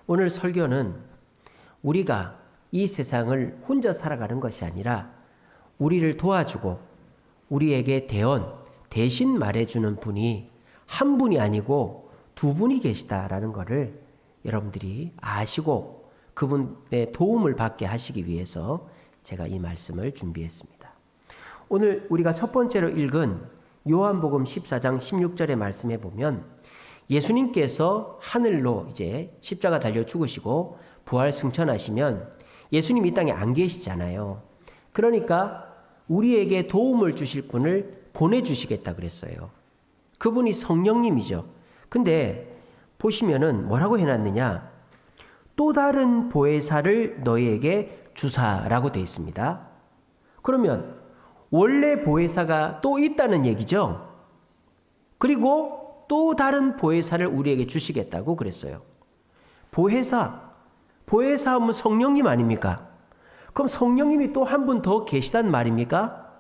오늘 설교는 우리가 이 세상을 혼자 살아가는 것이 아니라 우리를 도와주고 우리에게 대신 말해주는 분이 한 분이 아니고 두 분이 계시다라는 것을 여러분들이 아시고 그분의 도움을 받게 하시기 위해서 제가 이 말씀을 준비했습니다. 오늘 우리가 첫 번째로 읽은 요한복음 14장 16절의 말씀에 보면 예수님께서 하늘로 이제 십자가 달려 죽으시고 부활 승천하시면 예수님이 이 땅에 안 계시잖아요. 그러니까 우리에게 도움을 주실 분을 보내주시겠다 그랬어요. 그분이 성령님이죠. 근데 보시면은 뭐라고 해놨느냐? 또 다른 보혜사를 너희에게 주사라고 되어 있습니다. 그러면 원래 보혜사가 또 있다는 얘기죠. 그리고 또 다른 보혜사를 우리에게 주시겠다고 그랬어요. 보혜사 하면 성령님 아닙니까? 그럼 성령님이 또 한 분 더 계시단 말입니까?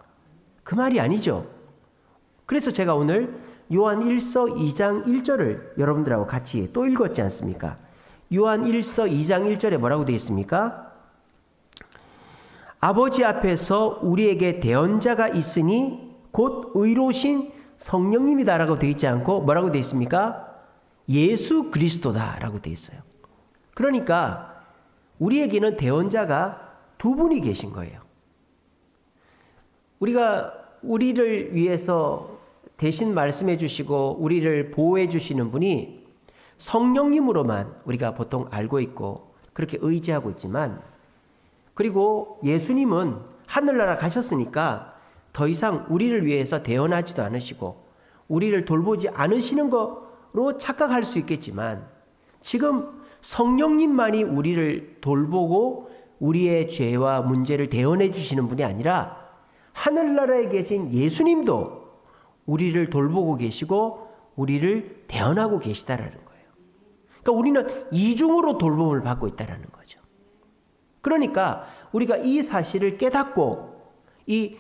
그 말이 아니죠. 그래서 제가 오늘 요한 1서 2장 1절을 여러분들하고 같이 또 읽었지 않습니까? 요한 1서 2장 1절에 뭐라고 되어 있습니까? 아버지 앞에서 우리에게 대언자가 있으니 곧 의로우신 성령님이다라고 되어 있지 않고 뭐라고 되어 있습니까? 예수 그리스도다라고 되어 있어요. 그러니까 우리에게는 대언자가 두 분이 계신 거예요. 우리를 위해서 대신 말씀해 주시고 우리를 보호해 주시는 분이 성령님으로만 우리가 보통 알고 있고 그렇게 의지하고 있지만, 그리고 예수님은 하늘나라 가셨으니까 더 이상 우리를 위해서 대언하지도 않으시고 우리를 돌보지 않으시는 거로 착각할 수 있겠지만, 지금 성령님만이 우리를 돌보고 우리의 죄와 문제를 대언해 주시는 분이 아니라 하늘나라에 계신 예수님도 우리를 돌보고 계시고 우리를 대언하고 계시다라는 거예요. 그러니까 우리는 이중으로 돌봄을 받고 있다라는 거죠. 그러니까 우리가 이 사실을 깨닫고 이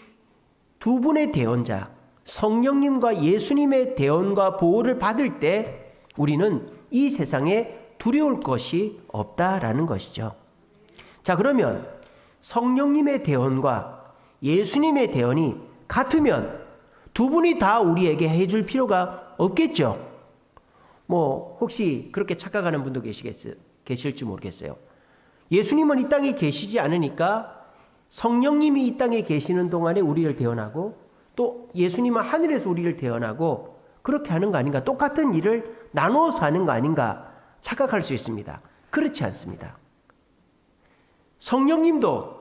두 분의 대언자, 성령님과 예수님의 대언과 보호를 받을 때 우리는 이 세상에 두려울 것이 없다라는 것이죠. 자, 그러면 성령님의 대언과 예수님의 대언이 같으면 두 분이 다 우리에게 해줄 필요가 없겠죠. 혹시 그렇게 착각하는 분도 계실지 모르겠어요. 예수님은 이 땅에 계시지 않으니까 성령님이 이 땅에 계시는 동안에 우리를 대언하고 또 예수님은 하늘에서 우리를 대언하고 그렇게 하는 거 아닌가? 똑같은 일을 나눠서 하는 거 아닌가? 착각할 수 있습니다. 그렇지 않습니다. 성령님도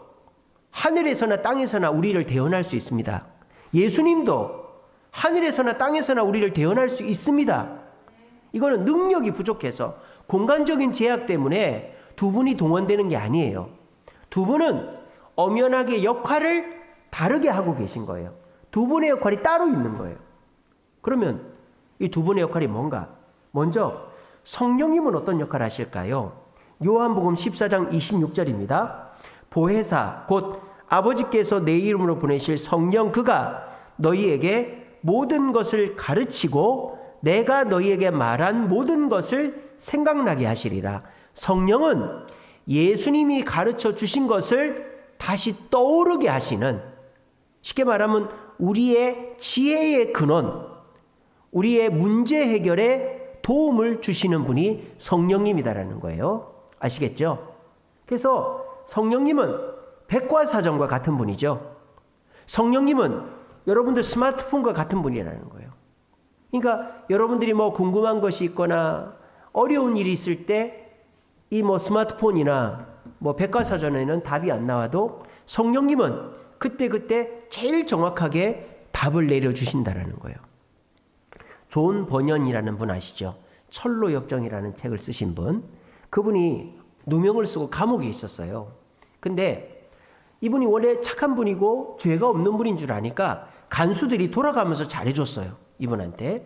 하늘에서나 땅에서나 우리를 대언할 수 있습니다. 예수님도 하늘에서나 땅에서나 우리를 대언할 수 있습니다. 이거는 능력이 부족해서 공간적인 제약 때문에 두 분이 동원되는 게 아니에요. 두 분은 엄연하게 역할을 다르게 하고 계신 거예요. 두 분의 역할이 따로 있는 거예요. 그러면 이 두 분의 역할이 뭔가? 먼저 성령님은 어떤 역할을 하실까요? 요한복음 14장 26절입니다. 보혜사 곧 아버지께서 내 이름으로 보내실 성령 그가 너희에게 모든 것을 가르치고 내가 너희에게 말한 모든 것을 생각나게 하시리라. 성령은 예수님이 가르쳐 주신 것을 다시 떠오르게 하시는, 쉽게 말하면 우리의 지혜의 근원, 우리의 문제 해결에 도움을 주시는 분이 성령님이다라는 거예요. 아시겠죠? 그래서 성령님은 백과사전과 같은 분이죠. 성령님은 여러분들 스마트폰과 같은 분이라는 거예요. 그러니까 여러분들이 궁금한 것이 있거나 어려운 일이 있을 때 이 스마트폰이나 백과사전에는 답이 안 나와도 성령님은 그때 제일 정확하게 답을 내려주신다라는 거예요. 존 버년이라는 분 아시죠? 철로역정이라는 책을 쓰신 분. 그분이 누명을 쓰고 감옥에 있었어요. 근데 이분이 원래 착한 분이고 죄가 없는 분인 줄 아니까 간수들이 돌아가면서 잘해줬어요. 이분한테.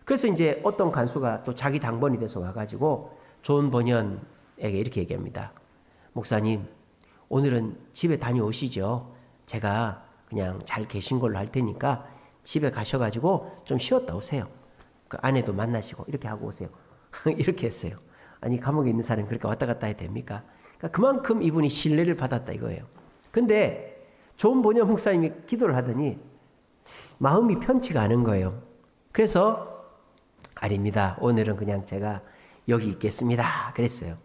그래서 이제 어떤 간수가 또 자기 당번이 돼서 와가지고 존 버년에게 이렇게 얘기합니다. 목사님, 오늘은 집에 다녀오시죠. 제가 그냥 잘 계신 걸로 할 테니까 집에 가셔가지고 좀 쉬었다 오세요. 그 아내도 만나시고 이렇게 하고 오세요. 이렇게 했어요. 아니 감옥에 있는 사람이 그렇게 왔다 갔다 해도 됩니까? 그러니까 그만큼 이분이 신뢰를 받았다 이거예요. 근데 존 본연 목사님이 기도를 하더니 마음이 편치가 않은 거예요. 그래서 아닙니다. 오늘은 그냥 제가 여기 있겠습니다. 그랬어요.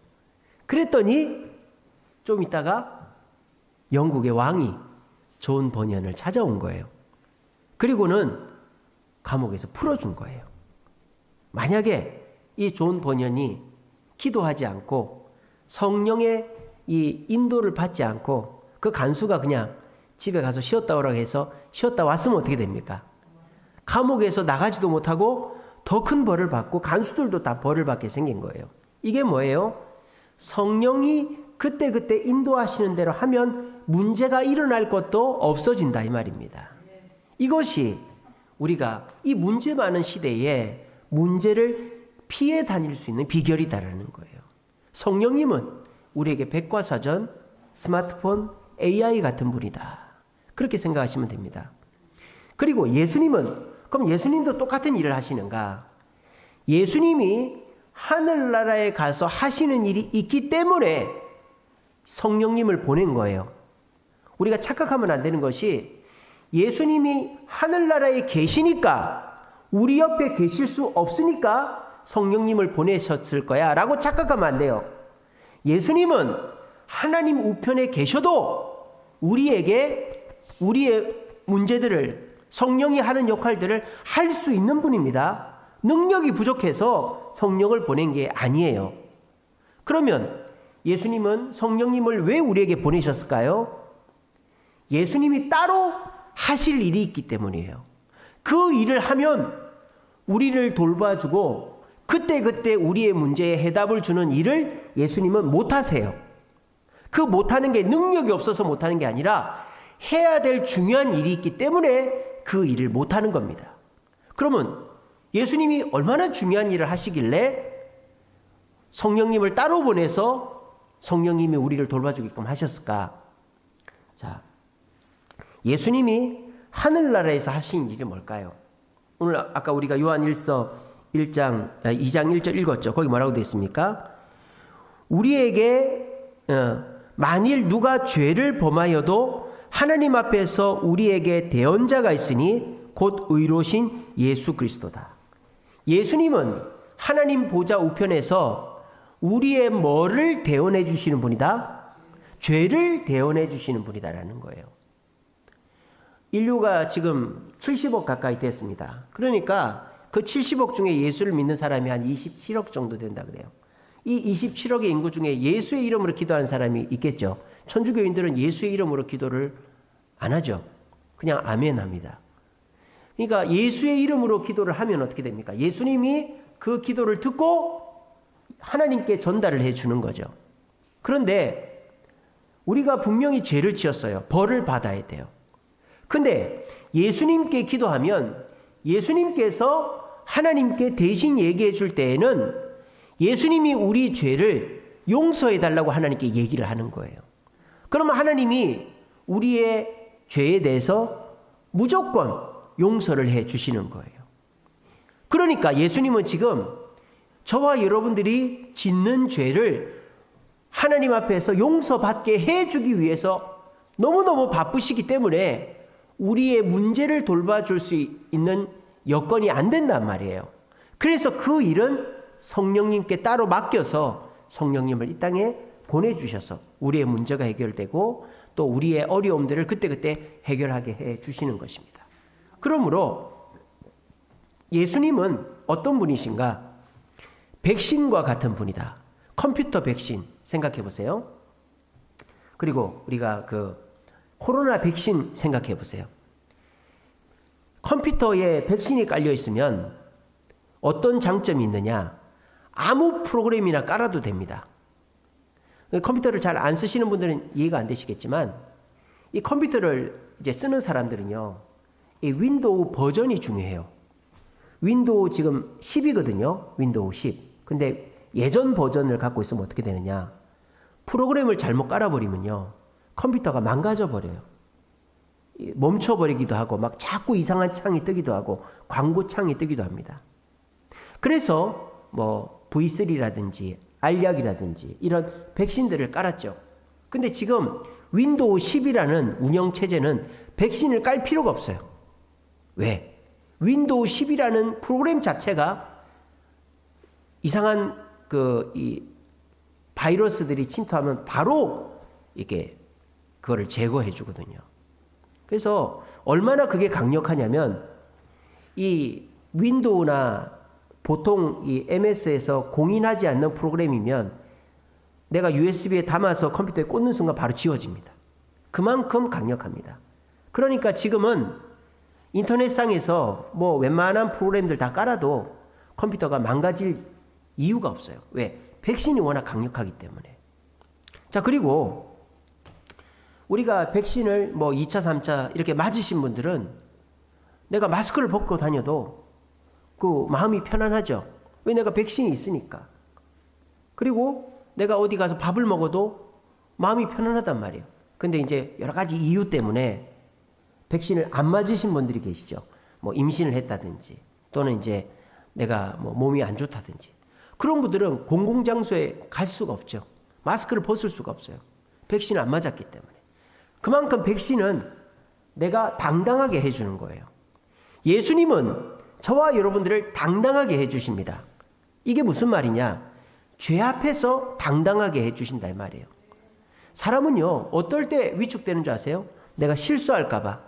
그랬더니 좀 있다가 영국의 왕이 존 본연을 찾아온 거예요. 그리고는 감옥에서 풀어준 거예요. 만약에 이 존 본연이 기도하지 않고 성령의 이 인도를 받지 않고 그 간수가 그냥 집에 가서 쉬었다 오라고 해서 쉬었다 왔으면 어떻게 됩니까? 감옥에서 나가지도 못하고 더 큰 벌을 받고 간수들도 다 벌을 받게 생긴 거예요. 이게 뭐예요? 성령이 그때그때 인도하시는 대로 하면 문제가 일어날 것도 없어진다 이 말입니다. 이것이 우리가 이 문제 많은 시대에 문제를 피해 다닐 수 있는 비결이다라는 거예요. 성령님은 우리에게 백과사전, 스마트폰, AI 같은 분이다. 그렇게 생각하시면 됩니다. 그리고 예수님은 그럼 예수님도 똑같은 일을 하시는가? 예수님이 하늘나라에 가서 하시는 일이 있기 때문에 성령님을 보낸 거예요. 우리가 착각하면 안 되는 것이 예수님이 하늘나라에 계시니까 우리 옆에 계실 수 없으니까 성령님을 보내셨을 거야 라고 착각하면 안 돼요. 예수님은 하나님 우편에 계셔도 우리에게 우리의 문제들을 성령이 하는 역할들을 할 수 있는 분입니다. 능력이 부족해서 성령을 보낸 게 아니에요. 그러면 예수님은 성령님을 왜 우리에게 보내셨을까요? 예수님이 따로 하실 일이 있기 때문이에요. 그 일을 하면 우리를 돌봐주고 그때그때 우리의 문제에 해답을 주는 일을 예수님은 못하세요. 그 못하는 게 능력이 없어서 못하는 게 아니라 해야 될 중요한 일이 있기 때문에 그 일을 못하는 겁니다. 그러면 예수님이 얼마나 중요한 일을 하시길래 성령님을 따로 보내서 성령님이 우리를 돌봐주게끔 하셨을까? 자, 예수님이 하늘나라에서 하신 일이 뭘까요? 오늘 아까 우리가 요한 2장 1절 읽었죠. 거기 뭐라고 되어 있습니까? 우리에게 만일 누가 죄를 범하여도 하나님 앞에서 우리에게 대언자가 있으니 곧 의로우신 예수 그리스도다. 예수님은 하나님 보좌 우편에서 우리의 뭐를 대언해 주시는 분이다? 죄를 대언해 주시는 분이다라는 거예요. 인류가 지금 70억 가까이 됐습니다. 그러니까 그 70억 중에 예수를 믿는 사람이 한 27억 정도 된다 그래요. 이 27억의 인구 중에 예수의 이름으로 기도하는 사람이 있겠죠. 천주교인들은 예수의 이름으로 기도를 안 하죠. 그냥 아멘 합니다. 그러니까 예수의 이름으로 기도를 하면 어떻게 됩니까? 예수님이 그 기도를 듣고 하나님께 전달을 해주는 거죠. 그런데 우리가 분명히 죄를 지었어요. 벌을 받아야 돼요. 근데 예수님께 기도하면 예수님께서 하나님께 대신 얘기해 줄 때에는 예수님이 우리 죄를 용서해 달라고 하나님께 얘기를 하는 거예요. 그러면 하나님이 우리의 죄에 대해서 무조건 용서를 해 주시는 거예요. 그러니까 예수님은 지금 저와 여러분들이 짓는 죄를 하나님 앞에서 용서받게 해주기 위해서 너무너무 바쁘시기 때문에 우리의 문제를 돌봐줄 수 있는 여건이 안 된단 말이에요. 그래서 그 일은 성령님께 따로 맡겨서 성령님을 이 땅에 보내주셔서 우리의 문제가 해결되고 또 우리의 어려움들을 그때그때 해결하게 해주시는 것입니다. 그러므로 예수님은 어떤 분이신가? 백신과 같은 분이다. 컴퓨터 백신 생각해 보세요. 그리고 우리가 그 코로나 백신 생각해 보세요. 컴퓨터에 백신이 깔려 있으면 어떤 장점이 있느냐? 아무 프로그램이나 깔아도 됩니다. 컴퓨터를 잘 안 쓰시는 분들은 이해가 안 되시겠지만 이 컴퓨터를 이제 쓰는 사람들은요, 이 윈도우 버전이 중요해요. 윈도우 지금 10이거든요. 윈도우 10. 근데 예전 버전을 갖고 있으면 어떻게 되느냐? 프로그램을 잘못 깔아버리면요, 컴퓨터가 망가져 버려요. 멈춰버리기도 하고 막 자꾸 이상한 창이 뜨기도 하고 광고 창이 뜨기도 합니다. 그래서 뭐 V3라든지 알약이라든지 이런 백신들을 깔았죠. 근데 지금 윈도우 10이라는 운영체제는 백신을 깔 필요가 없어요. 왜? 윈도우 10이라는 프로그램 자체가 이상한 이 바이러스들이 침투하면 바로 이게 그거를 제거해 주거든요. 그래서 얼마나 그게 강력하냐면 이 윈도우나 보통 이 MS에서 공인하지 않는 프로그램이면 내가 USB에 담아서 컴퓨터에 꽂는 순간 바로 지워집니다. 그만큼 강력합니다. 그러니까 지금은 인터넷상에서 뭐 웬만한 프로그램들 다 깔아도 컴퓨터가 망가질 이유가 없어요. 왜? 백신이 워낙 강력하기 때문에. 자, 그리고 우리가 백신을 뭐 2차, 3차 이렇게 맞으신 분들은 내가 마스크를 벗고 다녀도 그 마음이 편안하죠. 왜? 내가 백신이 있으니까. 그리고 내가 어디 가서 밥을 먹어도 마음이 편안하단 말이에요. 근데 이제 여러 가지 이유 때문에 백신을 안 맞으신 분들이 계시죠. 뭐 임신을 했다든지 또는 이제 내가 뭐 몸이 안 좋다든지 그런 분들은 공공장소에 갈 수가 없죠. 마스크를 벗을 수가 없어요. 백신을 안 맞았기 때문에. 그만큼 백신은 내가 당당하게 해주는 거예요. 예수님은 저와 여러분들을 당당하게 해주십니다. 이게 무슨 말이냐? 죄 앞에서 당당하게 해주신다 이 말이에요. 사람은요 어떨 때 위축되는 줄 아세요? 내가 실수할까봐,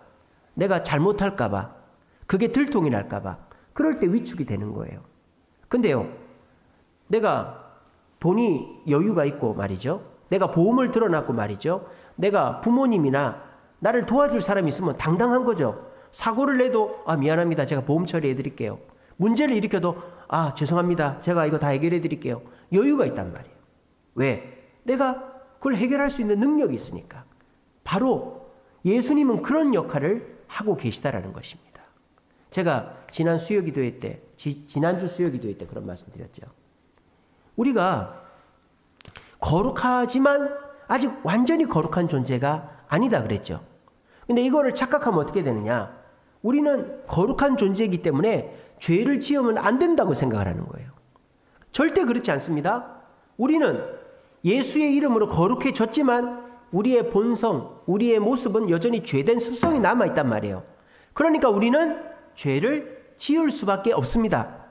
내가 잘못할까봐, 그게 들통이 날까봐 그럴 때 위축이 되는 거예요. 근데요 내가 돈이 여유가 있고 말이죠, 내가 보험을 들어놨고 말이죠, 내가 부모님이나 나를 도와줄 사람이 있으면 당당한 거죠. 사고를 내도 미안합니다, 제가 보험 처리해 드릴게요. 문제를 일으켜도 죄송합니다, 제가 이거 다 해결해 드릴게요. 여유가 있단 말이에요. 왜? 내가 그걸 해결할 수 있는 능력이 있으니까. 바로 예수님은 그런 역할을 하고 계시다라는 것입니다. 제가 지난 수요기도회 때, 지난주 수요기도회 때 그런 말씀 드렸죠. 우리가 거룩하지만 아직 완전히 거룩한 존재가 아니다 그랬죠. 근데 이거를 착각하면 어떻게 되느냐? 우리는 거룩한 존재이기 때문에 죄를 지으면 안 된다고 생각을 하는 거예요. 절대 그렇지 않습니다. 우리는 예수의 이름으로 거룩해졌지만 우리의 본성, 우리의 모습은 여전히 죄된 습성이 남아있단 말이에요. 그러니까 우리는 죄를 지을 수밖에 없습니다.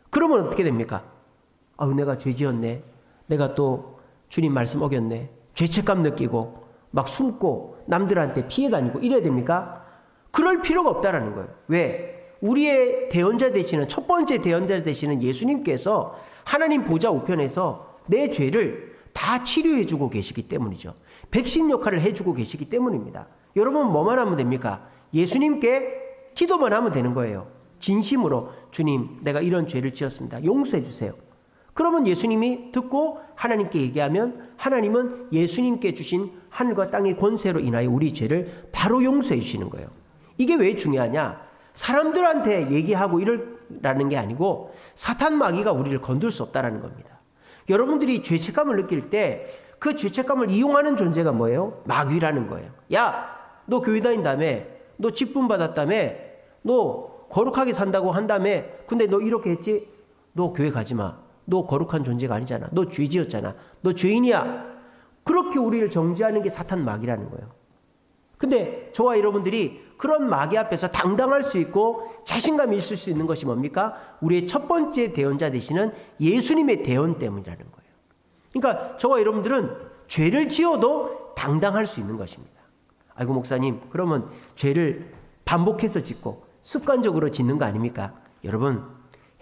그러면 어떻게 됩니까? 내가 죄 지었네. 내가 또 주님 말씀 어겼네. 죄책감 느끼고 막 숨고 남들한테 피해 다니고 이래야 됩니까? 그럴 필요가 없다라는 거예요. 왜? 우리의 대언자 되시는, 첫 번째 대언자 되시는 예수님께서 하나님 보좌 우편에서 내 죄를 다 치료해주고 계시기 때문이죠. 백신 역할을 해주고 계시기 때문입니다. 여러분 뭐만 하면 됩니까? 예수님께 기도만 하면 되는 거예요. 진심으로 주님 내가 이런 죄를 지었습니다, 용서해 주세요. 그러면 예수님이 듣고 하나님께 얘기하면 하나님은 예수님께 주신 하늘과 땅의 권세로 인하여 우리 죄를 바로 용서해 주시는 거예요. 이게 왜 중요하냐? 사람들한테 얘기하고 이러라는 게 아니고 사탄 마귀가 우리를 건들 수 없다라는 겁니다. 여러분들이 죄책감을 느낄 때 그 죄책감을 이용하는 존재가 뭐예요? 마귀라는 거예요. 야, 너 교회 다닌다며, 너 직분 받았다며, 너 거룩하게 산다고 한다며, 근데 너 이렇게 했지? 너 교회 가지 마. 너 거룩한 존재가 아니잖아. 너 죄 지었잖아. 너 죄인이야. 그렇게 우리를 정죄하는 게 사탄 마귀라는 거예요. 근데 저와 여러분들이 그런 마귀 앞에서 당당할 수 있고 자신감이 있을 수 있는 것이 뭡니까? 우리의 첫 번째 대언자 되시는 예수님의 대언 때문이라는 거예요. 그러니까 저와 여러분들은 죄를 지어도 당당할 수 있는 것입니다. 아이고 목사님, 그러면 죄를 반복해서 짓고 습관적으로 짓는 거 아닙니까? 여러분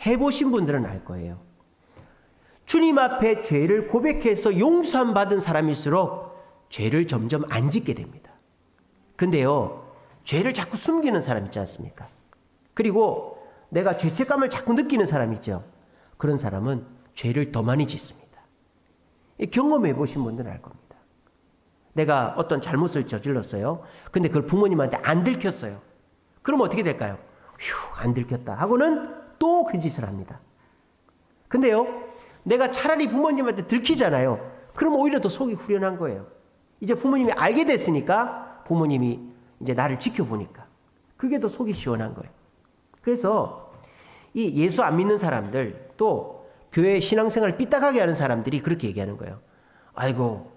해보신 분들은 알 거예요. 주님 앞에 죄를 고백해서 용서함 받은 사람일수록 죄를 점점 안 짓게 됩니다. 근데요, 죄를 자꾸 숨기는 사람 있지 않습니까? 그리고 내가 죄책감을 자꾸 느끼는 사람 있죠. 그런 사람은 죄를 더 많이 짓습니다. 경험해 보신 분들은 알 겁니다. 내가 어떤 잘못을 저질렀어요. 근데 그걸 부모님한테 안 들켰어요. 그럼 어떻게 될까요? 휴, 안 들켰다 하고는 또 그 짓을 합니다. 근데요, 내가 차라리 부모님한테 들키잖아요. 그럼 오히려 더 속이 후련한 거예요. 이제 부모님이 알게 됐으니까 부모님이 이제 나를 지켜보니까 그게 더 속이 시원한 거예요. 그래서 이 예수 안 믿는 사람들, 또 교회 신앙생활을 삐딱하게 하는 사람들이 그렇게 얘기하는 거예요. 아이고,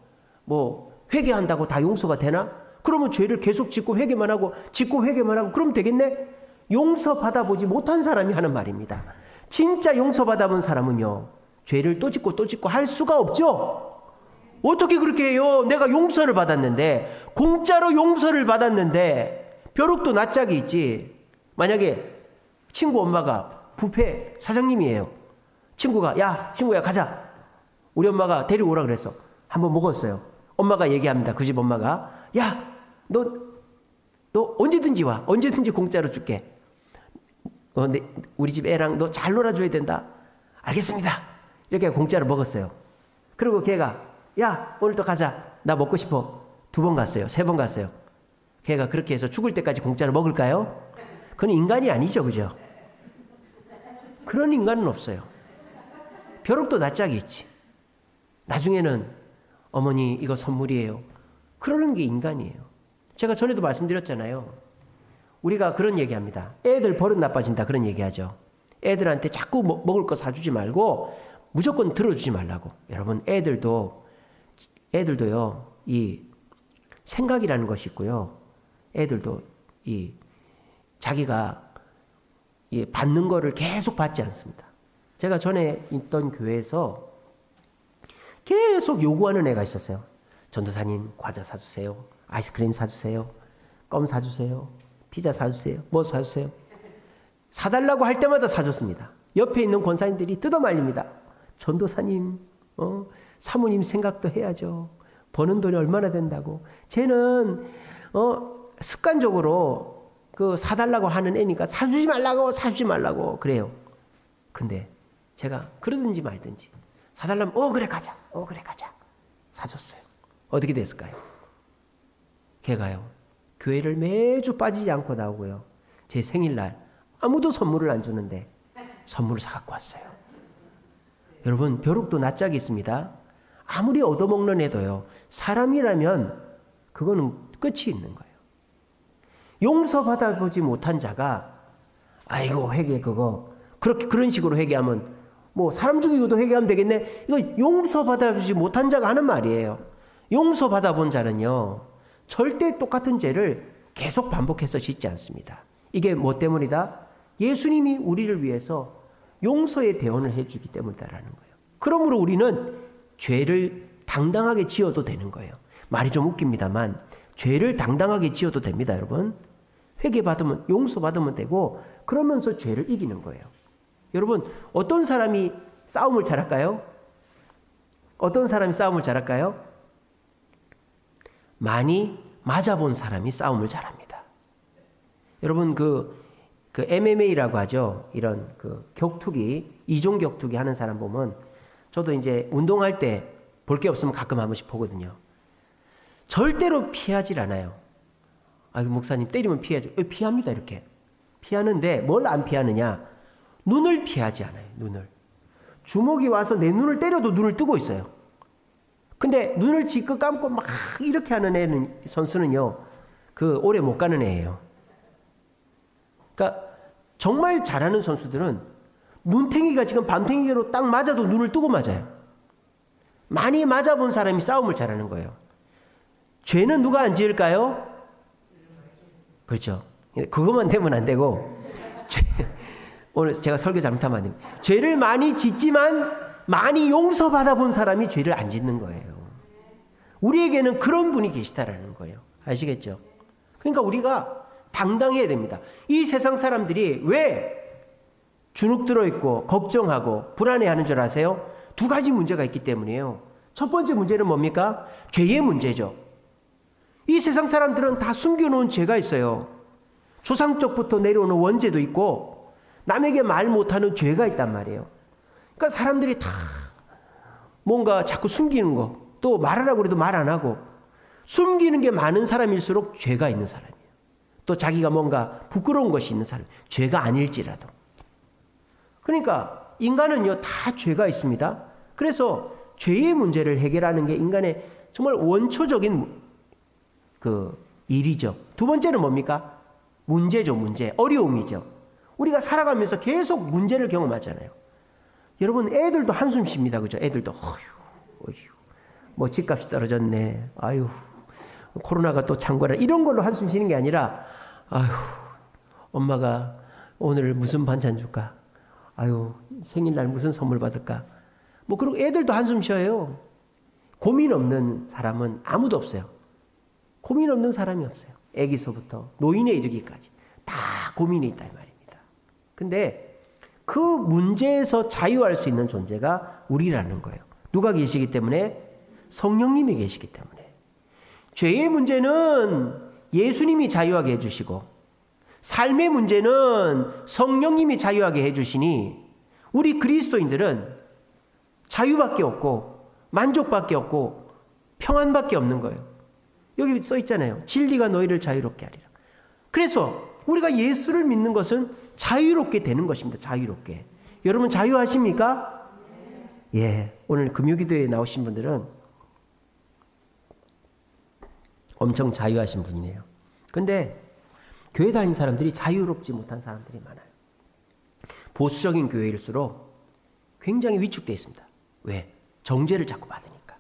뭐 회개한다고 다 용서가 되나? 그러면 죄를 계속 짓고 회개만 하고 짓고 회개만 하고 그러면 되겠네? 용서받아보지 못한 사람이 하는 말입니다. 진짜 용서받아본 사람은요, 죄를 또 짓고 또 짓고 할 수가 없죠. 어떻게 그렇게 해요? 내가 용서를 받았는데, 공짜로 용서를 받았는데 벼룩도 낯짝이 있지. 만약에 친구 엄마가 뷔페 사장님이에요. 친구가 야 친구야 가자. 우리 엄마가 데리고 오라 그랬어. 한번 먹었어요. 엄마가 얘기합니다. 그 집 엄마가 야 너 언제든지 와. 언제든지 공짜로 줄게. 우리 집 애랑 너 잘 놀아줘야 된다. 알겠습니다. 이렇게 공짜로 먹었어요. 그리고 걔가 야 오늘 또 가자. 나 먹고 싶어. 2번 갔어요. 3번 갔어요. 걔가 그렇게 해서 죽을 때까지 공짜로 먹을까요? 그건 인간이 아니죠. 그죠? 그런 인간은 없어요. 벼룩도 낯짝이 있지. 나중에는 어머니 이거 선물이에요. 그러는 게 인간이에요. 제가 전에도 말씀드렸잖아요. 우리가 그런 얘기합니다. 애들 버릇 나빠진다 그런 얘기하죠. 애들한테 자꾸 먹을 거 사주지 말고 무조건 들어주지 말라고. 여러분 애들도요 이 생각이라는 것이 있고요. 애들도 이 자기가 이 받는 거를 계속 받지 않습니다. 제가 전에 있던 교회에서 계속 요구하는 애가 있었어요. 전도사님 과자 사주세요. 아이스크림 사주세요. 껌 사주세요. 피자 사주세요. 뭐 사주세요. 사달라고 할 때마다 사줬습니다. 옆에 있는 권사님들이 뜯어말립니다. 전도사님 사모님 생각도 해야죠. 버는 돈이 얼마나 된다고. 쟤는 습관적으로 그 사달라고 하는 애니까 사주지 말라고 그래요. 근데 제가 그러든지 말든지 사달라면 그래 가자. 사줬어요. 어떻게 됐을까요? 걔가요 교회를 매주 빠지지 않고 나오고요. 제 생일날 아무도 선물을 안 주는데 선물을 사갖고 왔어요. 여러분 벼룩도 낯짝이 있습니다. 아무리 얻어먹는 애도요 사람이라면 그거는 끝이 있는 거예요. 용서받아보지 못한 자가 아이고 회개 그런 식으로 회개하면 뭐 사람 죽이고도 회개하면 되겠네. 이거 용서받아보지 못한 자가 하는 말이에요. 용서받아본 자는요 절대 똑같은 죄를 계속 반복해서 짓지 않습니다. 이게 뭐 때문이다? 예수님이 우리를 위해서 용서의 대언을 해주기 때문이다라는 거예요. 그러므로 우리는 죄를 당당하게 지어도 되는 거예요. 말이 좀 웃깁니다만 죄를 당당하게 지어도 됩니다. 여러분 회개받으면 용서받으면 되고 그러면서 죄를 이기는 거예요. 여러분 어떤 사람이 싸움을 잘할까요? 어떤 사람이 싸움을 잘할까요? 많이 맞아본 사람이 싸움을 잘합니다. 여러분 그 MMA라고 하죠. 이런 그 격투기, 이종 격투기 하는 사람 보면 저도 이제 운동할 때 볼 게 없으면 가끔 한 번씩 보거든요. 절대로 피하질 않아요. 목사님 때리면 피하죠. 피합니다. 이렇게. 피하는데 뭘 안 피하느냐? 눈을 피하지 않아요. 눈을. 주먹이 와서 내 눈을 때려도 눈을 뜨고 있어요. 근데 눈을 지껏 감고 막 이렇게 하는 선수는요. 오래 못 가는 애예요. 그러니까 정말 잘하는 선수들은 눈탱이가 지금 밤탱이로 딱 맞아도 눈을 뜨고 맞아요. 많이 맞아본 사람이 싸움을 잘하는 거예요. 죄는 누가 안 지을까요? 그렇죠. 그것만 되면 안 되고 오늘 제가 설교 잘못하면 안 됩니다. 죄를 많이 짓지만 많이 용서받아 본 사람이 죄를 안 짓는 거예요. 우리에게는 그런 분이 계시다라는 거예요. 아시겠죠? 그러니까 우리가 당당해야 됩니다. 이 세상 사람들이 왜 주눅 들어있고 걱정하고 불안해하는 줄 아세요? 2가지 문제가 있기 때문이에요. 첫 번째 문제는 뭡니까? 죄의 문제죠. 이 세상 사람들은 다 숨겨놓은 죄가 있어요. 조상적부터 내려오는 원죄도 있고 남에게 말 못하는 죄가 있단 말이에요. 그러니까 사람들이 다 뭔가 자꾸 숨기는 거, 또 말하라고 해도 말 안 하고 숨기는 게 많은 사람일수록 죄가 있는 사람이에요. 또 자기가 뭔가 부끄러운 것이 있는 사람, 죄가 아닐지라도. 그러니까 인간은요 다 죄가 있습니다. 그래서 죄의 문제를 해결하는 게 인간의 정말 원초적인 일이죠. 2번째는 뭡니까? 문제죠. 문제. 어려움이죠. 우리가 살아가면서 계속 문제를 경험하잖아요. 여러분 애들도 한숨 쉽니다. 그죠? 애들도 어휴, 뭐 집값이 떨어졌네. 아유, 코로나가 또 창궐해. 이런 걸로 한숨 쉬는 게 아니라 아유, 엄마가 오늘 무슨 반찬 줄까? 아유, 생일날 무슨 선물 받을까? 뭐 그리고 애들도 한숨 쉬어요. 고민 없는 사람은 아무도 없어요. 고민 없는 사람이 없어요. 애기서부터 노인에 이르기까지 다 고민이 있다 이 말입니다. 근데 그 문제에서 자유할 수 있는 존재가 우리라는 거예요. 누가 계시기 때문에? 성령님이 계시기 때문에. 죄의 문제는 예수님이 자유하게 해주시고 삶의 문제는 성령님이 자유하게 해주시니 우리 그리스도인들은 자유밖에 없고 만족밖에 없고 평안밖에 없는 거예요. 여기 써 있잖아요. 진리가 너희를 자유롭게 하리라. 그래서 우리가 예수를 믿는 것은 자유롭게 되는 것입니다. 자유롭게. 여러분 자유하십니까? 예. 오늘 금요기도에 나오신 분들은 엄청 자유하신 분이네요. 근데 교회 다니는 사람들이 자유롭지 못한 사람들이 많아요. 보수적인 교회일수록 굉장히 위축되어 있습니다. 왜? 정죄를 자꾸 받으니까.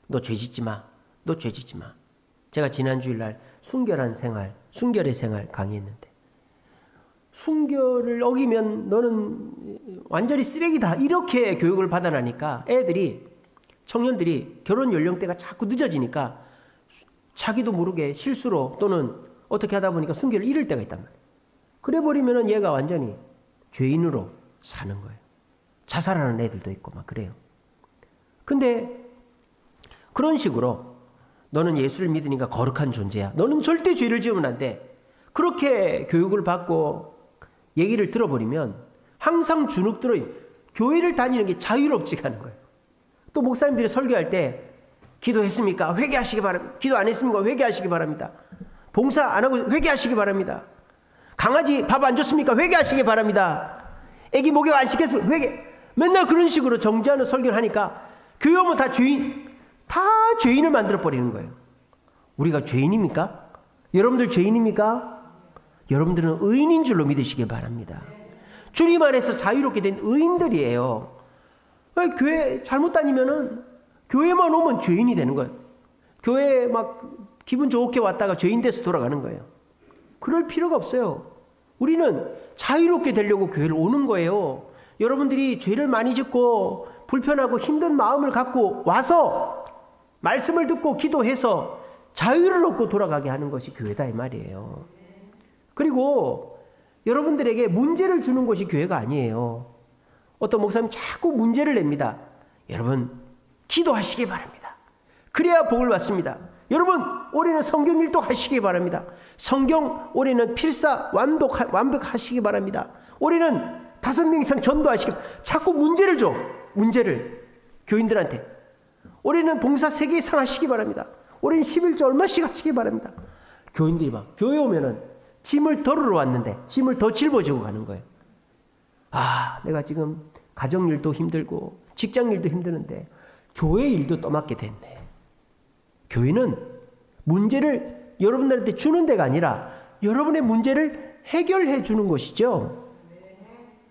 너 죄 짓지 마. 너 죄 짓지 마. 제가 지난 주일날 순결의 생활 강의했는데 순결을 어기면 너는 완전히 쓰레기다. 이렇게 교육을 받아나니까 청년들이 결혼 연령대가 자꾸 늦어지니까 자기도 모르게 실수로 또는 어떻게 하다 보니까 순결을 잃을 때가 있단 말이에요. 그래 버리면 얘가 완전히 죄인으로 사는 거예요. 자살하는 애들도 있고 막 그래요. 근데 그런 식으로 너는 예수를 믿으니까 거룩한 존재야. 너는 절대 죄를 지으면 안 돼. 그렇게 교육을 받고 얘기를 들어버리면 항상 주눅들어 교회를 다니는 게 자유롭지가 않은 거예요. 또 목사님들이 설교할 때 기도했습니까? 회개하시기 바랍니다. 기도 안 했습니까? 회개하시기 바랍니다. 봉사 안 하고 회개하시기 바랍니다. 강아지 밥 안 줬습니까? 회개하시기 바랍니다. 애기 목욕 안 시켰습니까? 회개. 맨날 그런 식으로 정죄하는 설교를 하니까 교회 오면 다 죄인을 만들어 버리는 거예요. 우리가 죄인입니까? 여러분들 죄인입니까? 여러분들은 의인인 줄로 믿으시기 바랍니다. 주님 안에서 자유롭게 된 의인들이에요. 교회 잘못 다니면은 교회만 오면 죄인이 되는 거예요. 교회에 막 기분 좋게 왔다가 죄인 돼서 돌아가는 거예요. 그럴 필요가 없어요. 우리는 자유롭게 되려고 교회를 오는 거예요. 여러분들이 죄를 많이 짓고 불편하고 힘든 마음을 갖고 와서 말씀을 듣고 기도해서 자유를 얻고 돌아가게 하는 것이 교회다 이 말이에요. 그리고 여러분들에게 문제를 주는 것이 교회가 아니에요. 어떤 목사님 자꾸 문제를 냅니다. 여러분 기도하시기 바랍니다. 그래야 복을 받습니다. 여러분 올해는 성경 일독하시기 바랍니다. 성경 올해는 필사 완벽하시기 바랍니다. 올해는 5명 이상 전도하시기 바랍니다. 자꾸 문제를 줘. 문제를 교인들한테. 올해는 봉사 3개 이상 하시기 바랍니다. 올해는 11조 얼마씩 하시기 바랍니다. 교인들이 막 교회 오면은 짐을 덜으러 왔는데 짐을 더 짊어지고 가는 거예요. 아, 내가 지금 가정일도 힘들고 직장일도 힘드는데 교회 일도 떠맡게 됐네. 교회는 문제를 여러분들한테 주는 데가 아니라 여러분의 문제를 해결해 주는 것이죠.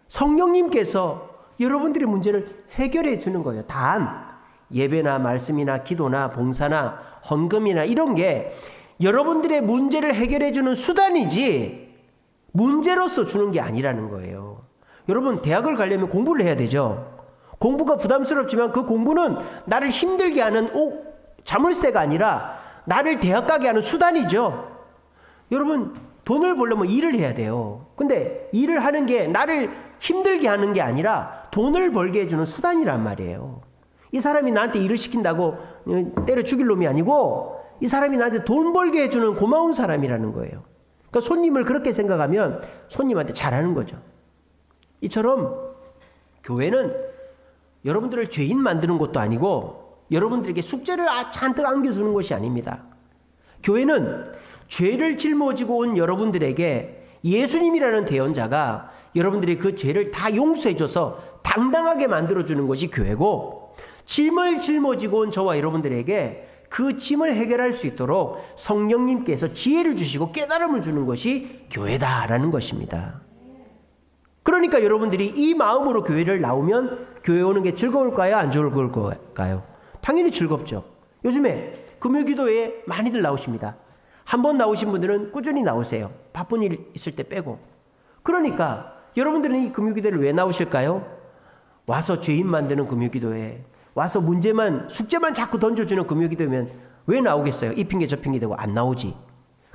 성령님께서 여러분들의 문제를 해결해 주는 거예요. 단 예배나 말씀이나 기도나 봉사나 헌금이나 이런 게 여러분들의 문제를 해결해 주는 수단이지 문제로서 주는 게 아니라는 거예요. 여러분 대학을 가려면 공부를 해야 되죠. 공부가 부담스럽지만 그 공부는 나를 힘들게 하는 자물쇠가 아니라 나를 대학 가게 하는 수단이죠. 여러분 돈을 벌려면 일을 해야 돼요. 근데 일을 하는 게 나를 힘들게 하는 게 아니라 돈을 벌게 해주는 수단이란 말이에요. 이 사람이 나한테 일을 시킨다고 때려 죽일 놈이 아니고 이 사람이 나한테 돈 벌게 해주는 고마운 사람이라는 거예요. 그러니까 손님을 그렇게 생각하면 손님한테 잘하는 거죠. 이처럼 교회는 여러분들을 죄인 만드는 것도 아니고 여러분들에게 숙제를 잔뜩 안겨주는 것이 아닙니다. 교회는 죄를 짊어지고 온 여러분들에게 예수님이라는 대언자가 여러분들의 그 죄를 다 용서해줘서 당당하게 만들어주는 것이 교회고, 짐을 짊어지고 온 저와 여러분들에게 그 짐을 해결할 수 있도록 성령님께서 지혜를 주시고 깨달음을 주는 것이 교회다라는 것입니다. 그러니까 여러분들이 이 마음으로 교회를 나오면 교회 오는 게 즐거울까요? 안 즐거울까요? 당연히 즐겁죠. 요즘에 금요기도에 많이들 나오십니다. 한 번 나오신 분들은 꾸준히 나오세요. 바쁜 일 있을 때 빼고. 그러니까 여러분들은 이 금요기도를 왜 나오실까요? 와서 죄인 만드는 금요기도에, 와서 숙제만 자꾸 던져주는 금요기도면 왜 나오겠어요? 이 핑계 저 핑계 대고 안 나오지.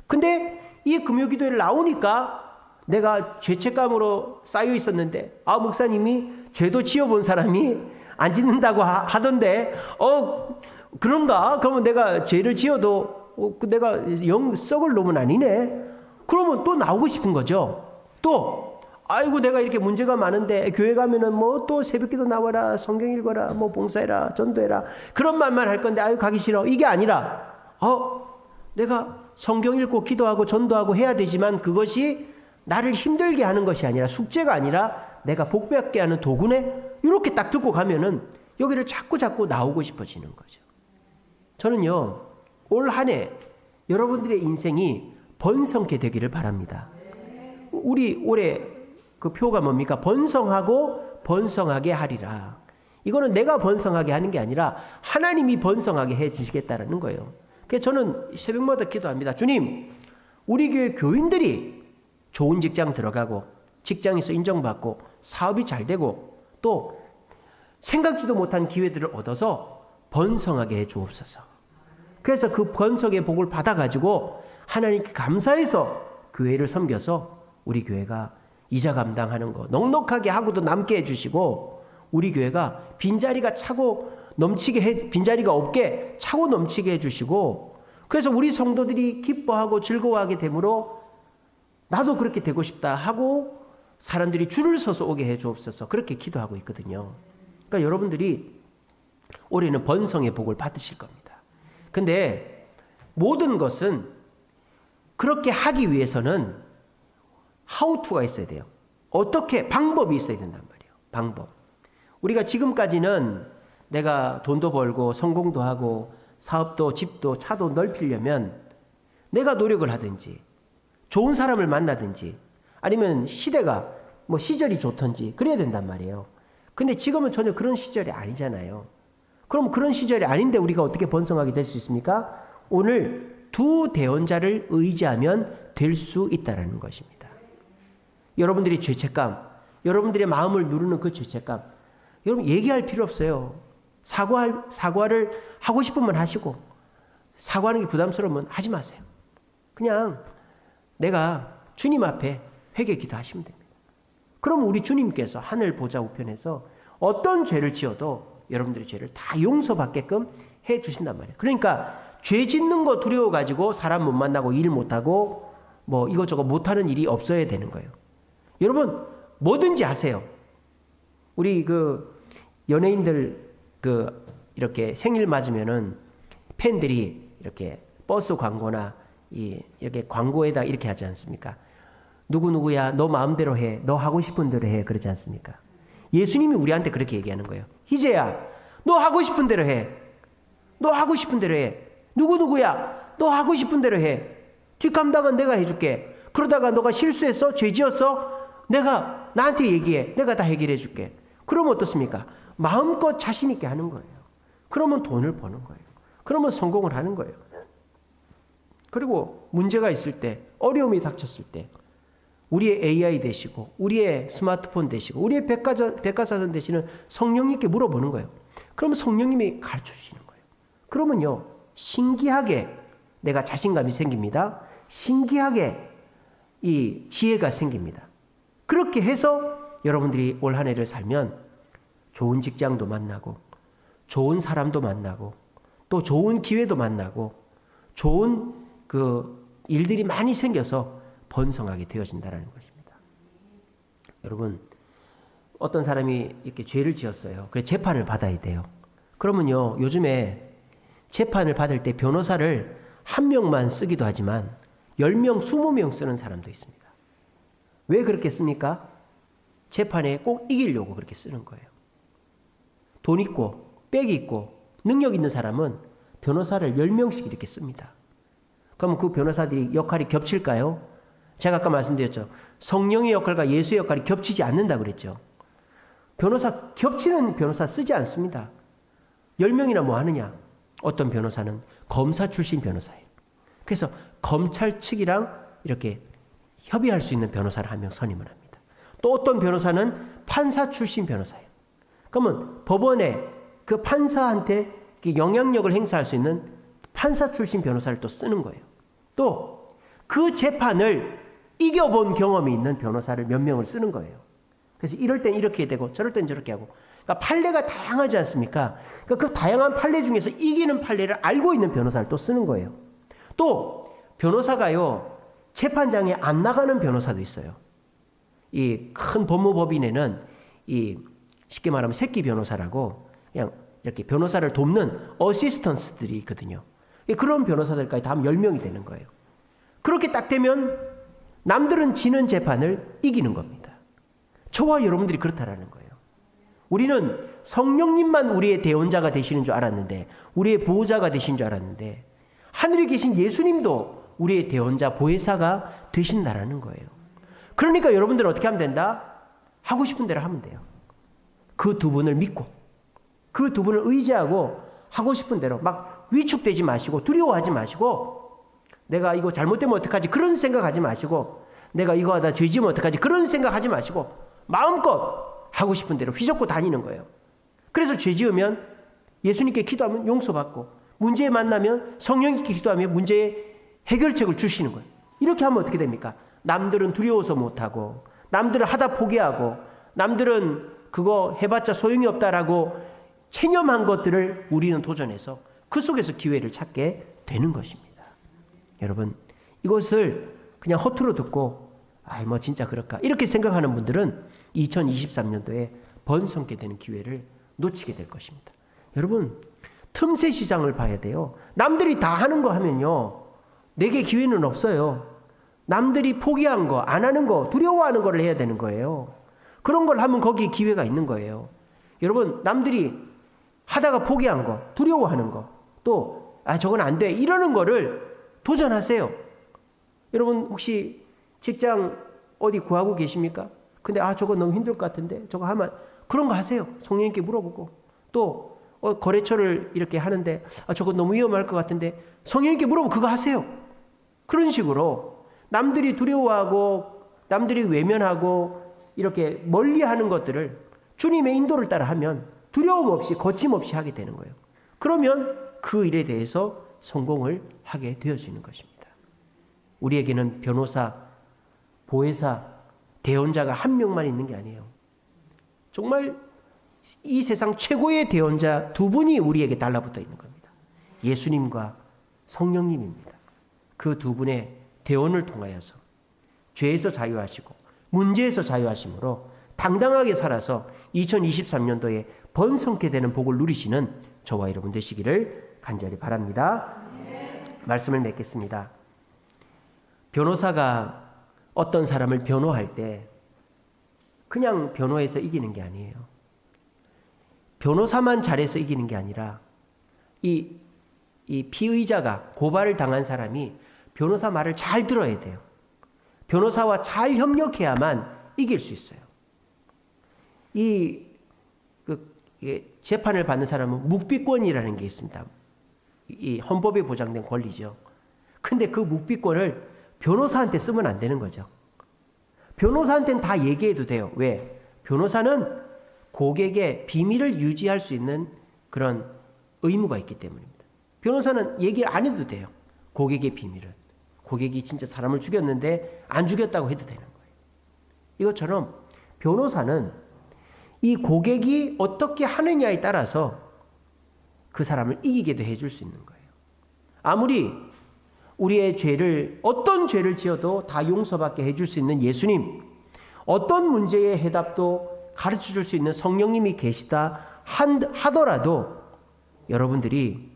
근데 이 금요기도에 나오니까 내가 죄책감으로 쌓여 있었는데, 목사님이 죄도 지어본 사람이 안 짓는다고 하던데, 그런가? 그러면 내가 죄를 지어도 내가 영 썩을 놈은 아니네. 그러면 또 나오고 싶은 거죠. 또 아이고 내가 이렇게 문제가 많은데 교회 가면은 뭐 또 새벽기도 나와라, 성경 읽어라, 뭐 봉사해라, 전도해라, 그런 말만 할 건데 아유 가기 싫어. 이게 아니라 내가 성경 읽고 기도하고 전도하고 해야 되지만 그것이 나를 힘들게 하는 것이 아니라, 숙제가 아니라 내가 복받게 하는 도구네. 이렇게 딱 듣고 가면은 여기를 자꾸 나오고 싶어지는 거죠. 저는요, 올 한 해 여러분들의 인생이 번성케 되기를 바랍니다. 우리 올해 그 표가 뭡니까? 번성하고 번성하게 하리라. 이거는 내가 번성하게 하는 게 아니라 하나님이 번성하게 해 주시겠다라는 거예요. 그래서 저는 새벽마다 기도합니다. 주님, 우리 교회 교인들이 좋은 직장 들어가고 직장에서 인정받고 사업이 잘 되고 또 생각지도 못한 기회들을 얻어서 번성하게 해 주옵소서. 그래서 그 번성의 복을 받아가지고 하나님께 감사해서 교회를 섬겨서 우리 교회가 이자 감당하는 거 넉넉하게 하고도 남게 해주시고, 우리 교회가 빈자리가 차고 넘치게 빈자리가 없게 차고 넘치게 해주시고, 그래서 우리 성도들이 기뻐하고 즐거워하게 되므로 나도 그렇게 되고 싶다 하고 사람들이 줄을 서서 오게 해 주옵소서. 그렇게 기도하고 있거든요. 그러니까 여러분들이 올해는 번성의 복을 받으실 겁니다. 근데 모든 것은 그렇게 하기 위해서는 how to가 있어야 돼요. 어떻게, 방법이 있어야 된단 말이에요. 방법. 우리가 지금까지는 내가 돈도 벌고 성공도 하고 사업도 집도 차도 넓히려면 내가 노력을 하든지 좋은 사람을 만나든지 아니면 시대가 뭐 시절이 좋든지 그래야 된단 말이에요. 근데 지금은 전혀 그런 시절이 아니잖아요. 그럼 그런 시절이 아닌데 우리가 어떻게 번성하게 될 수 있습니까? 오늘 두 대언자를 의지하면 될 수 있다는 것입니다. 여러분들이 죄책감, 여러분들의 마음을 누르는 그 죄책감, 여러분 얘기할 필요 없어요. 사과를 하고 싶으면 하시고, 사과하는 게 부담스러우면 하지 마세요. 그냥 내가 주님 앞에 회개 기도하시면 됩니다. 그럼 우리 주님께서 하늘 보좌 우편에서 어떤 죄를 지어도 여러분들의 죄를 다 용서받게끔 해 주신단 말이에요. 그러니까 죄 짓는 거 두려워가지고 사람 못 만나고 일 못하고 뭐 이것저것 못하는 일이 없어야 되는 거예요. 여러분 뭐든지 하세요. 우리 그 연예인들 이렇게 생일 맞으면은 팬들이 이렇게 버스 광고나 이렇게 광고에다 이렇게 하지 않습니까? 누구누구야 너 마음대로 해, 너 하고 싶은 대로 해, 그러지 않습니까? 예수님이 우리한테 그렇게 얘기하는 거예요. 희재야 너 하고 싶은 대로 해, 너 하고 싶은 대로 해. 누구누구야 너 하고 싶은 대로 해. 뒷감당은 내가 해줄게. 그러다가 너가 실수했어, 죄 지었어, 내가 나한테 얘기해, 내가 다 해결해 줄게. 그러면 어떻습니까? 마음껏 자신 있게 하는 거예요. 그러면 돈을 버는 거예요. 그러면 성공을 하는 거예요. 그리고 문제가 있을 때, 어려움이 닥쳤을 때 우리의 AI 되시고 우리의 스마트폰 되시고 우리의 백과사전 되시는 성령님께 물어보는 거예요. 그러면 성령님이 가르쳐 주시는 거예요. 그러면요 신기하게 내가 자신감이 생깁니다. 신기하게 이 지혜가 생깁니다. 그렇게 해서 여러분들이 올 한 해를 살면 좋은 직장도 만나고 좋은 사람도 만나고 또 좋은 기회도 만나고 좋은 그 일들이 많이 생겨서 번성하게 되어진다는 것입니다. 여러분 어떤 사람이 이렇게 죄를 지었어요. 그래서 재판을 받아야 돼요. 그러면요 요즘에 재판을 받을 때 변호사를 한 명만 쓰기도 하지만 10명, 20명 쓰는 사람도 있습니다. 왜 그렇게 씁니까? 재판에 꼭 이기려고 그렇게 쓰는 거예요. 돈 있고 빽이 있고 능력 있는 사람은 변호사를 10명씩 이렇게 씁니다. 그러면 그 변호사들이 역할이 겹칠까요? 제가 아까 말씀드렸죠. 성령의 역할과 예수의 역할이 겹치지 않는다 그랬죠. 겹치는 변호사 쓰지 않습니다. 10명이나 뭐 하느냐? 어떤 변호사는 검사 출신 변호사예요. 그래서 검찰 측이랑 이렇게 협의할 수 있는 변호사를 한 명 선임을 합니다. 또 어떤 변호사는 판사 출신 변호사예요. 그러면 법원에 그 판사한테 영향력을 행사할 수 있는 판사 출신 변호사를 또 쓰는 거예요. 또 그 재판을 이겨본 경험이 있는 변호사를 몇 명을 쓰는 거예요. 그래서 이럴 땐 이렇게 되고 저럴 땐 저렇게 하고. 그러니까 판례가 다양하지 않습니까? 그러니까 그 다양한 판례 중에서 이기는 판례를 알고 있는 변호사를 또 쓰는 거예요. 또 변호사가요, 재판장에 안 나가는 변호사도 있어요. 이 큰 법무법인에는 이 쉽게 말하면 새끼 변호사라고 그냥 이렇게 변호사를 돕는 어시스턴트들이 있거든요. 그런 변호사들까지 다 하면 10명이 되는 거예요. 그렇게 딱 되면 남들은 지는 재판을 이기는 겁니다. 저와 여러분들이 그렇다라는 거예요. 우리는 성령님만 우리의 대원자가 되시는 줄 알았는데, 우리의 보호자가 되신 줄 알았는데, 하늘에 계신 예수님도 우리의 대원자, 보혜사가 되신다라는 거예요. 그러니까 여러분들은 어떻게 하면 된다? 하고 싶은 대로 하면 돼요. 그 두 분을 믿고, 그 두 분을 의지하고 하고 싶은 대로 막 위축되지 마시고 두려워하지 마시고, 내가 이거 잘못되면 어떡하지? 그런 생각하지 마시고, 내가 이거 하다 죄 지으면 어떡하지? 그런 생각하지 마시고 마음껏 하고 싶은 대로 휘젓고 다니는 거예요. 그래서 죄 지으면 예수님께 기도하면 용서받고, 문제에 만나면 성령님께 기도하면 문제의 해결책을 주시는 거예요. 이렇게 하면 어떻게 됩니까? 남들은 두려워서 못하고, 남들은 하다 포기하고, 남들은 그거 해봤자 소용이 없다라고 체념한 것들을 우리는 도전해서 그 속에서 기회를 찾게 되는 것입니다. 여러분, 이것을 그냥 허투루 듣고 아이 뭐 진짜 그럴까 이렇게 생각하는 분들은 2023년도에 번성게 되는 기회를 놓치게 될 것입니다. 여러분, 틈새 시장을 봐야 돼요. 남들이 다 하는 거 하면요, 내게 기회는 없어요. 남들이 포기한 거, 안 하는 거, 두려워하는 거를 해야 되는 거예요. 그런 걸 하면 거기에 기회가 있는 거예요. 여러분, 남들이 하다가 포기한 거, 두려워하는 거, 또 저건 안 돼 이러는 거를 도전하세요. 여러분 혹시 직장 어디 구하고 계십니까? 근데 저거 너무 힘들 것 같은데 저거 하면, 그런 거 하세요. 성령님께 물어보고. 또 거래처를 이렇게 하는데 저거 너무 위험할 것 같은데 성령님께 물어보고 그거 하세요. 그런 식으로 남들이 두려워하고 남들이 외면하고 이렇게 멀리하는 것들을 주님의 인도를 따라 하면 두려움 없이 거침없이 하게 되는 거예요. 그러면 그 일에 대해서 성공을 하게 되어지는 것입니다. 우리에게는 변호사, 보혜사, 대언자가 한 명만 있는 게 아니에요. 정말 이 세상 최고의 대언자 두 분이 우리에게 달라붙어 있는 겁니다. 예수님과 성령님입니다. 그 두 분의 대언을 통하여서 죄에서 자유하시고 문제에서 자유하심으로 당당하게 살아서 2023년도에 번성케 되는 복을 누리시는 저와 여러분 되시기를 간절히 바랍니다. 말씀을 맺겠습니다. 변호사가 어떤 사람을 변호할 때 그냥 변호해서 이기는 게 아니에요. 변호사만 잘해서 이기는 게 아니라 이 피의자가, 고발을 당한 사람이 변호사 말을 잘 들어야 돼요. 변호사와 잘 협력해야만 이길 수 있어요. 재판을 받는 사람은 묵비권이라는 게 있습니다. 이 헌법에 보장된 권리죠. 근데 그 묵비권을 변호사한테 쓰면 안 되는 거죠. 변호사한테는 다 얘기해도 돼요. 왜? 변호사는 고객의 비밀을 유지할 수 있는 그런 의무가 있기 때문입니다. 변호사는 얘기를 안 해도 돼요. 고객의 비밀을. 고객이 진짜 사람을 죽였는데 안 죽였다고 해도 되는 거예요. 이것처럼 변호사는 이 고객이 어떻게 하느냐에 따라서 그 사람을 이기게도 해줄 수 있는 거예요. 아무리 우리의 죄를, 어떤 죄를 지어도 다 용서받게 해줄 수 있는 예수님, 어떤 문제의 해답도 가르쳐줄 수 있는 성령님이 계시다 하더라도 여러분들이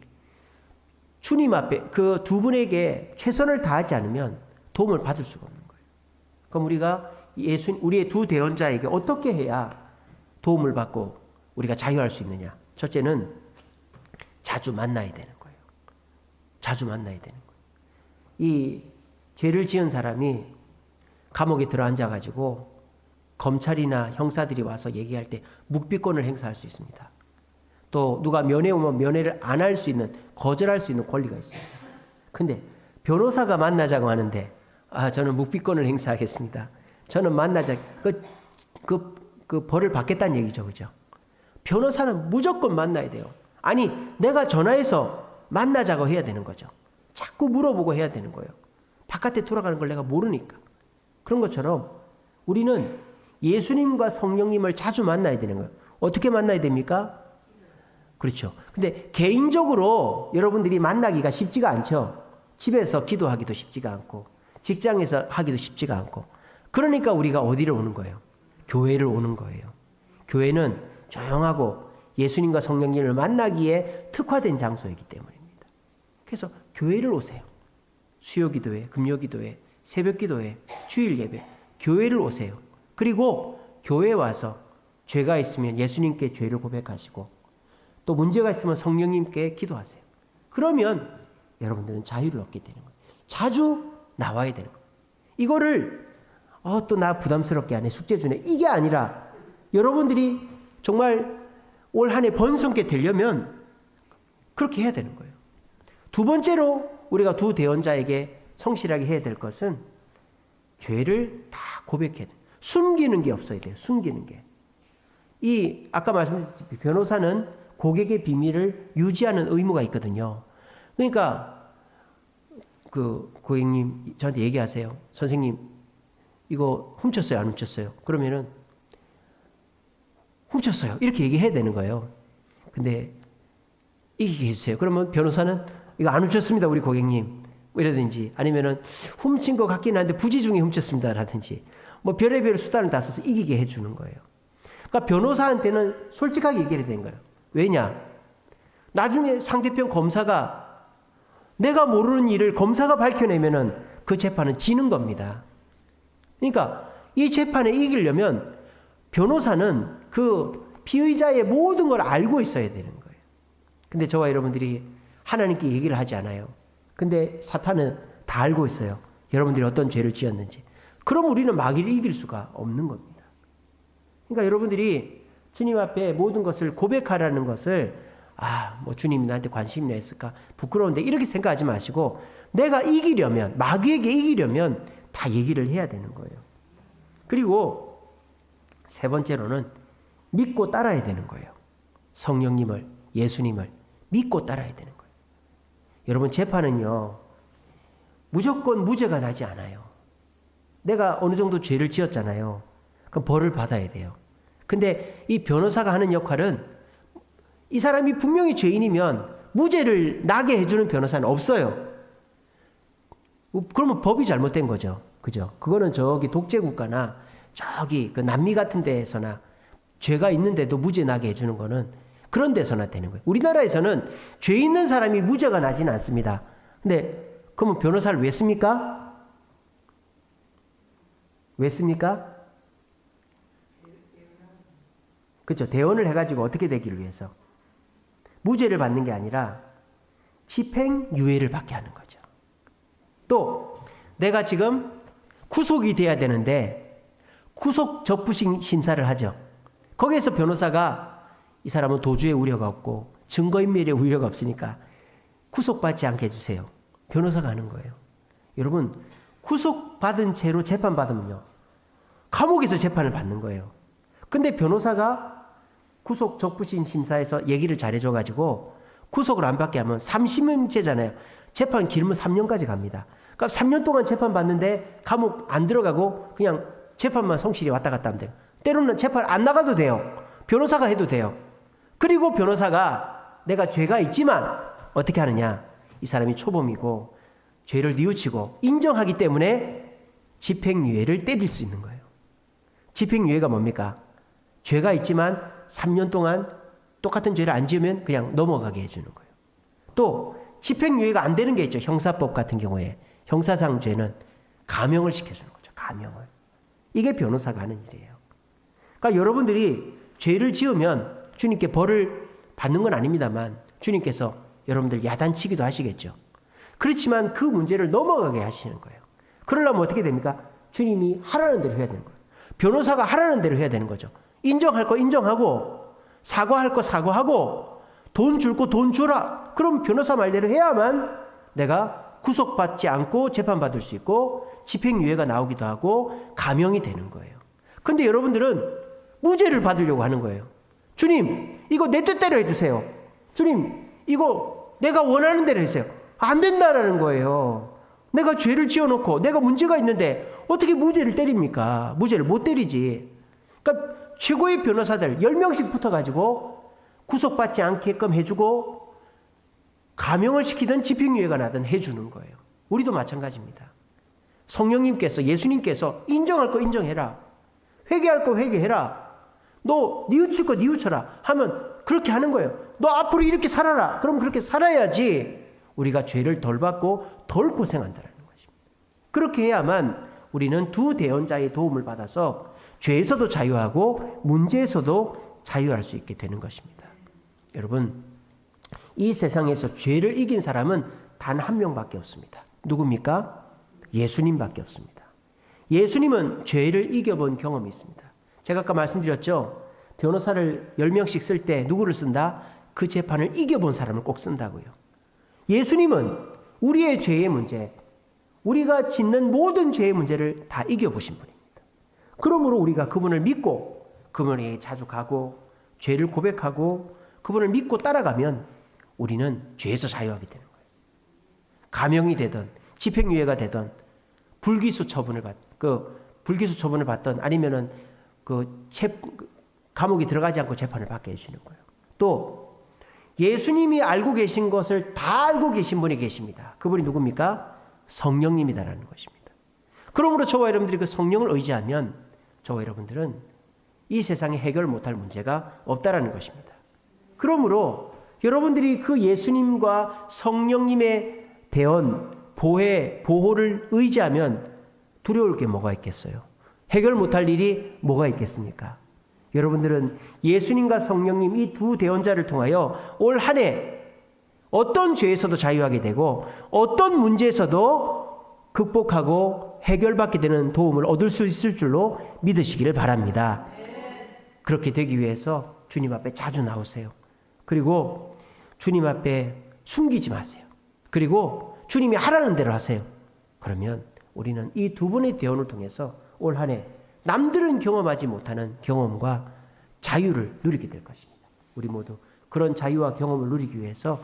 주님 앞에 그 두 분에게 최선을 다하지 않으면 도움을 받을 수가 없는 거예요. 그럼 우리가 우리의 두 대언자에게 어떻게 해야 도움을 받고 우리가 자유할 수 있느냐? 첫째는 자주 만나야 되는 거예요. 자주 만나야 되는 거예요. 이 죄를 지은 사람이 감옥에 들어앉아가지고 검찰이나 형사들이 와서 얘기할 때 묵비권을 행사할 수 있습니다. 또 누가 면회 오면 면회를 안 할 수 있는, 거절할 수 있는 권리가 있습니다. 근데 변호사가 만나자고 하는데 저는 묵비권을 행사하겠습니다. 저는 만나자 그 벌을 받겠다는 얘기죠, 그죠? 변호사는 무조건 만나야 돼요. 아니 내가 전화해서 만나자고 해야 되는 거죠. 자꾸 물어보고 해야 되는 거예요. 바깥에 돌아가는 걸 내가 모르니까. 그런 것처럼 우리는 예수님과 성령님을 자주 만나야 되는 거예요. 어떻게 만나야 됩니까? 그렇죠. 근데 개인적으로 여러분들이 만나기가 쉽지가 않죠. 집에서 기도하기도 쉽지가 않고 직장에서 하기도 쉽지가 않고. 그러니까 우리가 어디를 오는 거예요? 교회를 오는 거예요. 교회는 조용하고 예수님과 성령님을 만나기에 특화된 장소이기 때문입니다. 그래서 교회를 오세요. 수요기도회, 금요기도회, 새벽기도회, 주일예배, 교회를 오세요. 그리고 교회에 와서 죄가 있으면 예수님께 죄를 고백하시고 또 문제가 있으면 성령님께 기도하세요. 그러면 여러분들은 자유를 얻게 되는 거예요. 자주 나와야 되는 거예요. 이거를 또 나 부담스럽게 하네, 숙제 주네, 이게 아니라 여러분들이 정말 올 한 해 번성케 되려면 그렇게 해야 되는 거예요. 두 번째로 우리가 두 대언자에게 성실하게 해야 될 것은 죄를 다 고백해야 돼요. 숨기는 게 없어야 돼요. 숨기는 게. 아까 말씀드렸듯이 변호사는 고객의 비밀을 유지하는 의무가 있거든요. 그러니까 그 고객님 저한테 얘기하세요. 선생님 이거 훔쳤어요? 안 훔쳤어요? 그러면은 훔쳤어요. 이렇게 얘기해야 되는 거예요. 근데 이기게 해주세요. 그러면 변호사는 이거 안 훔쳤습니다, 우리 고객님. 이라든지 아니면은 훔친 것 같긴 한데 부지 중에 훔쳤습니다. 라든지 뭐 별의별 수단을 다 써서 이기게 해주는 거예요. 그러니까 변호사한테는 솔직하게 얘기해야 되는 거예요. 왜냐? 나중에 상대편 검사가 내가 모르는 일을 검사가 밝혀내면은 그 재판은 지는 겁니다. 그러니까 이 재판에 이기려면 변호사는 그 피의자의 모든 걸 알고 있어야 되는 거예요. 근데 저와 여러분들이 하나님께 얘기를 하지 않아요. 근데 사탄은 다 알고 있어요. 여러분들이 어떤 죄를 지었는지. 그럼 우리는 마귀를 이길 수가 없는 겁니다. 그러니까 여러분들이 주님 앞에 모든 것을 고백하라는 것을 뭐 주님이 나한테 관심이 있을까? 부끄러운데 이렇게 생각하지 마시고 내가 이기려면, 마귀에게 이기려면 다 얘기를 해야 되는 거예요. 그리고 세 번째로는 믿고 따라야 되는 거예요. 성령님을, 예수님을 믿고 따라야 되는 거예요. 여러분 재판은요 무조건 무죄가 나지 않아요. 내가 어느 정도 죄를 지었잖아요. 그럼 벌을 받아야 돼요. 근데 이 변호사가 하는 역할은 이 사람이 분명히 죄인이면 무죄를 나게 해주는 변호사는 없어요. 그러면 법이 잘못된 거죠. 그죠? 그거는 저기 독재국가나 저기 그 남미 같은 데에서나 죄가 있는데도 무죄 나게 해주는 거는 그런 데서나 되는 거예요. 우리나라에서는 죄 있는 사람이 무죄가 나지는 않습니다. 근데 그러면 변호사를 왜 씁니까? 왜 씁니까? 그렇죠. 대언을 해가지고 어떻게 되기를 위해서. 무죄를 받는 게 아니라 집행유예를 받게 하는 거죠. 또 내가 지금 구속이 돼야 되는데 구속 적부심 심사를 하죠. 거기에서 변호사가 이 사람은 도주의 우려가 없고 증거인멸의 우려가 없으니까 구속받지 않게 해주세요. 변호사가 하는 거예요. 여러분 구속받은 채로 재판받으면요 감옥에서 재판을 받는 거예요. 근데 변호사가 구속 적부심 심사에서 얘기를 잘해줘가지고 구속을 안 받게 하면 3심제잖아요. 재판 길면 3년까지 갑니다. 그러니까 3년 동안 재판 받는데 감옥 안 들어가고 그냥 재판만 성실히 왔다 갔다 하면 돼요. 때로는 재판 안 나가도 돼요. 변호사가 해도 돼요. 그리고 변호사가 내가 죄가 있지만 어떻게 하느냐. 이 사람이 초범이고 죄를 뉘우치고 인정하기 때문에 집행유예를 때릴 수 있는 거예요. 집행유예가 뭡니까? 죄가 있지만 3년 동안 똑같은 죄를 안 지으면 그냥 넘어가게 해주는 거예요. 또 집행유예가 안 되는 게 있죠. 형사법 같은 경우에 형사상 죄는 감형을 시켜주는 거죠. 감형을. 이게 변호사가 하는 일이에요. 그러니까 여러분들이 죄를 지으면 주님께 벌을 받는 건 아닙니다만 주님께서 여러분들 야단치기도 하시겠죠. 그렇지만 그 문제를 넘어가게 하시는 거예요. 그러려면 어떻게 됩니까? 주님이 하라는 대로 해야 되는 거예요. 변호사가 하라는 대로 해야 되는 거죠. 인정할 거 인정하고 사과할 거 사과하고 돈 줄 거 돈 주라. 그럼 변호사 말대로 해야만 내가 구속받지 않고 재판받을 수 있고 집행유예가 나오기도 하고 감형이 되는 거예요. 근데 여러분들은 무죄를 받으려고 하는 거예요. 주님, 이거 내 뜻대로 해주세요. 주님, 이거 내가 원하는 대로 해주세요. 안 된다라는 거예요. 내가 죄를 지어놓고 내가 문제가 있는데 어떻게 무죄를 때립니까? 무죄를 못 때리지. 그러니까 최고의 변호사들 10명씩 붙어가지고 구속받지 않게끔 해주고 감형을 시키든 집행유예가 나든 해주는 거예요. 우리도 마찬가지입니다. 성령님께서 예수님께서 인정할 거 인정해라. 회개할 거 회개해라. 너 뉘우칠 거 뉘우쳐라 하면 그렇게 하는 거예요. 너 앞으로 이렇게 살아라. 그럼 그렇게 살아야지 우리가 죄를 덜 받고 덜 고생한다는 것입니다. 그렇게 해야만 우리는 두 대언자의 도움을 받아서 죄에서도 자유하고 문제에서도 자유할 수 있게 되는 것입니다. 여러분, 이 세상에서 죄를 이긴 사람은 단 한 명밖에 없습니다. 누굽니까? 예수님밖에 없습니다. 예수님은 죄를 이겨본 경험이 있습니다. 제가 아까 말씀드렸죠. 변호사를 10명씩 쓸 때 누구를 쓴다? 그 재판을 이겨본 사람을 꼭 쓴다고요. 예수님은 우리의 죄의 문제, 우리가 짓는 모든 죄의 문제를 다 이겨보신 분입니다. 그러므로 우리가 그분을 믿고 그분에게 자주 가고 죄를 고백하고 그분을 믿고 따라가면 우리는 죄에서 자유하게 되는 거예요. 감형이 되든 집행유예가 되든 불기소 처분을 받든 아니면은 감옥에 들어가지 않고 재판을 받게 해주시는 거예요. 또 예수님이 알고 계신 것을 다 알고 계신 분이 계십니다. 그분이 누굽니까? 성령님이다라는 것입니다. 그러므로 저와 여러분들이 그 성령을 의지하면 저와 여러분들은 이 세상에 해결 못할 문제가 없다라는 것입니다. 그러므로 여러분들이 그 예수님과 성령님의 대언, 보호를 의지하면 두려울 게 뭐가 있겠어요? 해결 못할 일이 뭐가 있겠습니까? 여러분들은 예수님과 성령님 이 두 대언자를 통하여 올 한 해 어떤 죄에서도 자유하게 되고 어떤 문제에서도 극복하고 해결받게 되는 도움을 얻을 수 있을 줄로 믿으시기를 바랍니다. 그렇게 되기 위해서 주님 앞에 자주 나오세요. 그리고 주님 앞에 숨기지 마세요. 그리고 주님이 하라는 대로 하세요. 그러면 우리는 이 두 분의 대언을 통해서 올 한 해 남들은 경험하지 못하는 경험과 자유를 누리게 될 것입니다. 우리 모두 그런 자유와 경험을 누리기 위해서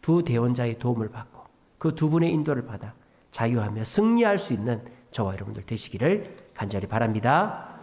두 대언자의 도움을 받고 그 두 분의 인도를 받아 자유하며 승리할 수 있는 저와 여러분들 되시기를 간절히 바랍니다.